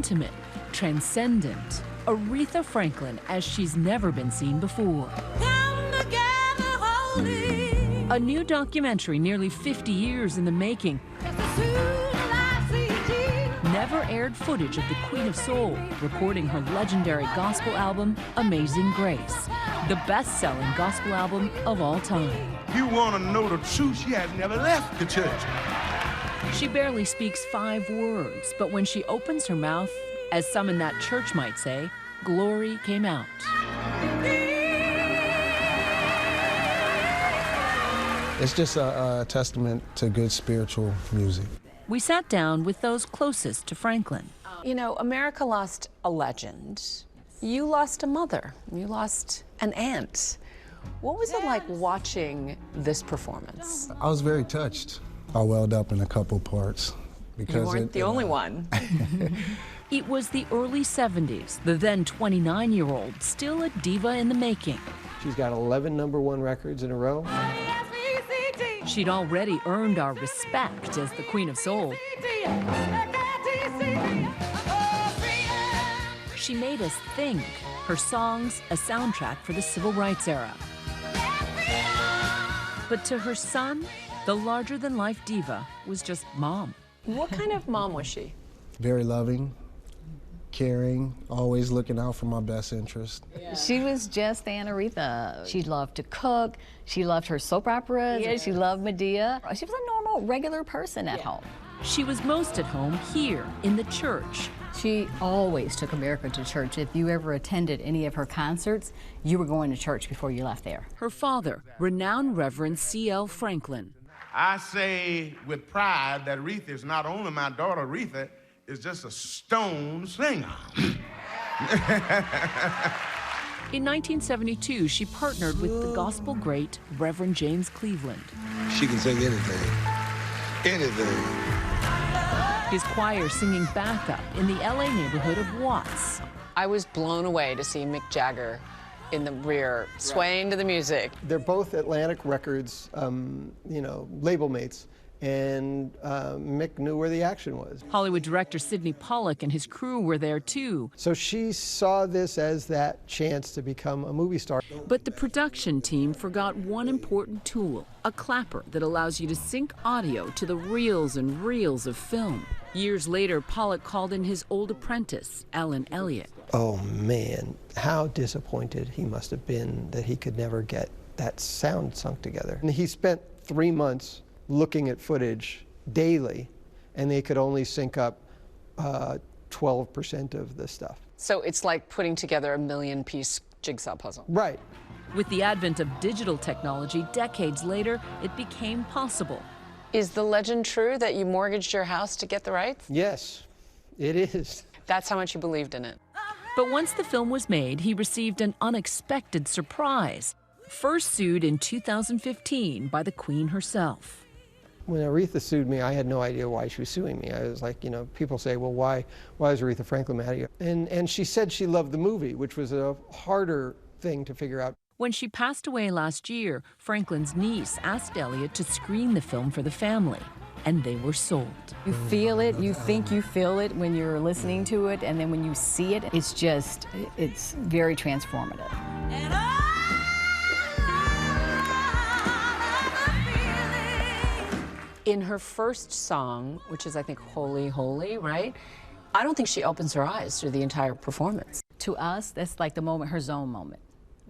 intimate, transcendent. Aretha Franklin as she's never been seen before. Come together, holy. A new documentary nearly 50 years in the making. Never aired footage of the Queen of Soul recording her legendary gospel album, Amazing Grace, the best-selling gospel album of all time. You want to know the truth, she has never left the church. She barely speaks 5 words, but when she opens her mouth, as some in that church might say, glory came out. It's just a testament to good spiritual music. We sat down with those closest to Franklin. You know, America lost a legend. You lost a mother. You lost an aunt. What was it like watching this performance? I was very touched. I welled up in a couple parts. Because you weren't the only one. It was the early 70s, the then 29-year-old, still a diva in the making. She's got 11 #1 records in a row. She'd already earned our respect as the Queen of Soul. She made us think. Her songs, a soundtrack for the Civil Rights era. But to her son, the larger-than-life diva was just mom. What kind of mom was she? Very loving, caring, always looking out for my best interest. Yeah. She was just Aunt Aretha. She loved to cook. She loved her soap operas. Yeah. She loved Medea. She was a normal, regular person at home. She was most at home here in the church. She always took America to church. If you ever attended any of her concerts, you were going to church before you left there. Her father, renowned Reverend C.L. Franklin. I say with pride that Aretha is not only my daughter, Aretha is just a stone singer. In 1972, she partnered with the gospel great Reverend James Cleveland. She can sing anything, anything. His choir singing backup in the LA neighborhood of Watts. I was blown away to see Mick Jagger in the rear, swaying to the music. They're both Atlantic Records, you know, label mates. And Mick knew where the action was. Hollywood director Sidney Pollack and his crew were there too. So she saw this as that chance to become a movie star. But the production team forgot one important tool, a clapper that allows you to sync audio to the reels and reels of film. Years later, Pollack called in his old apprentice, Alan Elliott. Oh man, how disappointed he must have been that he could never get that sound sunk together. And he spent 3 months looking at footage daily, and they could only sync up 12% of the stuff. So it's like putting together a million-piece jigsaw puzzle. Right. With the advent of digital technology, decades later, it became possible. Is the legend true that you mortgaged your house to get the rights? Yes, it is. That's how much you believed in it. But once the film was made, he received an unexpected surprise. First sued in 2015 by the Queen herself. When Aretha sued me, I had no idea why she was suing me. I was like, you know, people say, well, why is Aretha Franklin mad at you? And she said she loved the movie, which was a harder thing to figure out. When she passed away last year, Franklin's niece asked Elliott to screen the film for the family, and they were sold. You feel it, you think you feel it when you're listening to it, and then when you see it, it's very transformative. In her first song, which is, I think, Holy, Holy, right? I don't think she opens her eyes through the entire performance. To us, that's like the moment, her zone moment.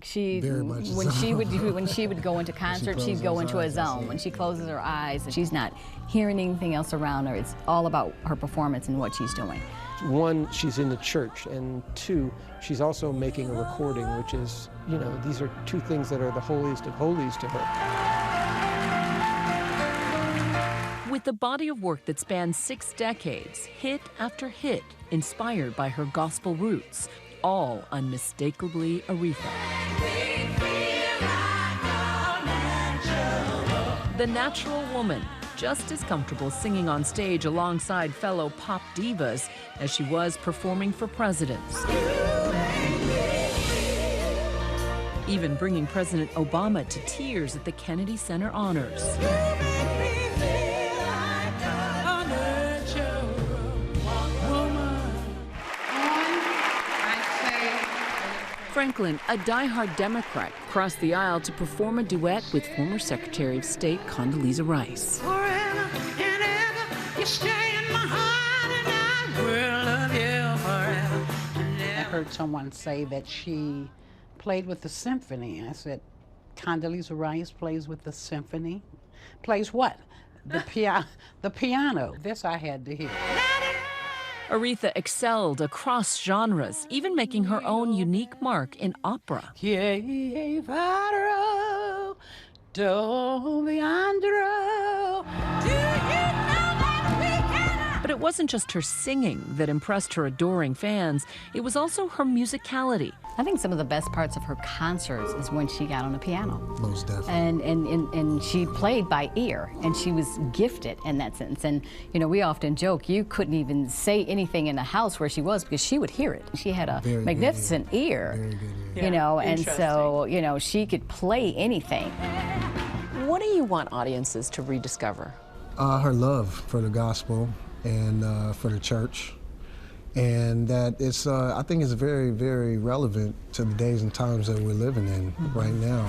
She, Very much when zone. she would go into concert, she'd go into a zone. When she closes her eyes, she's not hearing anything else around her. It's all about her performance and what she's doing. One, she's in the church, and two, she's also making a recording, which is, you know, these are two things that are the holiest of holies to her. With a body of work that spans 6 decades, hit after hit, inspired by her gospel roots, all unmistakably Aretha. The natural woman, just as comfortable singing on stage alongside fellow pop divas as she was performing for presidents. Even bringing President Obama to tears at the Kennedy Center honors. Franklin, a diehard Democrat, crossed the aisle to perform a duet with former Secretary of State Condoleezza Rice. Forever and ever, you stay in my heart, and I will love you forever and I ever. heard someone say that she played with the symphony. I said, Condoleezza Rice plays with the symphony? Plays what? The piano. This I had to hear. Aretha excelled across genres, even making her own unique mark in opera. But it wasn't just her singing that impressed her adoring fans. It was also her musicality. I think some of the best parts of her concerts is when she got on the piano. Most definitely. And she played by ear, and she was gifted in that sense. And, you know, we often joke, you couldn't even say anything in the house where she was because she would hear it. She had a magnificent ear, Very good ear. you know, and so, you know, she could play anything. What do you want audiences to rediscover? Her love for the gospel and for the church. And that it's, I think it's very, very relevant to the days and times that we're living in right now.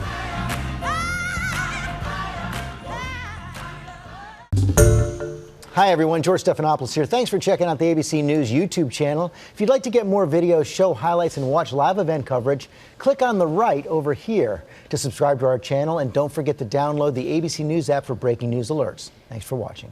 Hi everyone, George Stephanopoulos here. Thanks for checking out the ABC News YouTube channel. If you'd like to get more videos, show highlights, and watch live event coverage, click on the right over here to subscribe to our channel, and don't forget to download the ABC News app for breaking news alerts. Thanks for watching.